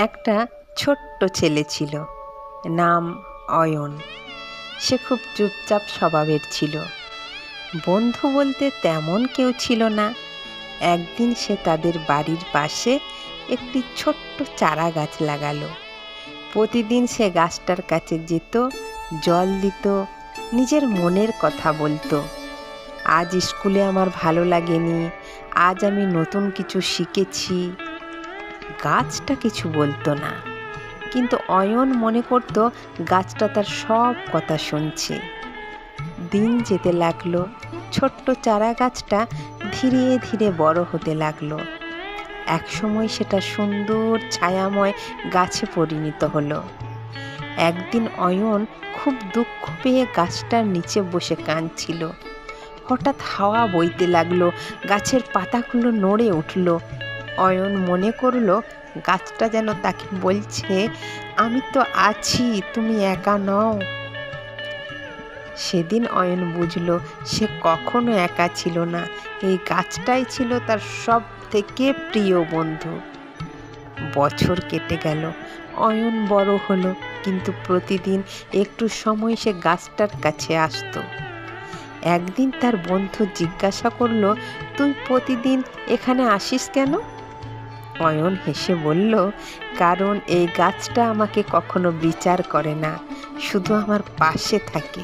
একটা ছোট্ট ছেলে ছিল, নাম অয়ন। সে খুব চুপচাপ স্বভাবের ছিল। বন্ধু বলতে তেমন কেউ ছিল না। একদিন সে তাদের বাড়ির পাশে একটি ছোট্ট চারা গাছ লাগালো। প্রতিদিন সে গাছটার কাছে যেত, জল দিত, নিজের মনের কথা বলতো। আজ স্কুলে আমার ভালো লাগেনি, আজ আমি নতুন কিছু শিখেছি। গাছটা কিছু বলতো না, কিন্তু অয়ন মনে করত গাছটা তার সব কথা শুনছে। দিন যেতে লাগলো, ছোট্ট চারা গাছটা ধীরে ধীরে বড় হতে লাগলো। একসময় সেটা সুন্দর ছায়াময় গাছে পরিণত হলো। একদিন অয়ন খুব দুঃখ পেয়ে গাছটার নিচে বসে কাঁদছিল। হঠাৎ হাওয়া বইতে লাগলো, গাছের পাতাগুলো নড়ে উঠল। অয়ন মনে করলো গাছটা যেন তাকে বলছে, আমি তো আছি, তুমি একা নও। সেদিন অয়ন বুঝলো সে কখনো একা ছিল না, এই গাছটাই ছিল তার সব থেকে প্রিয় বন্ধু। বছর কেটে গেল, অয়ন বড় হলো, কিন্তু প্রতিদিন একটু সময় সে গাছটার কাছে আসতো। একদিন তার বন্ধু জিজ্ঞাসা করলো, তুই প্রতিদিন এখানে আসিস কেন? অয়ন হেসে বলল, কারণ এই গাছটা আমাকে কখনো বিচার করে না, শুধু আমার পাশে থাকে।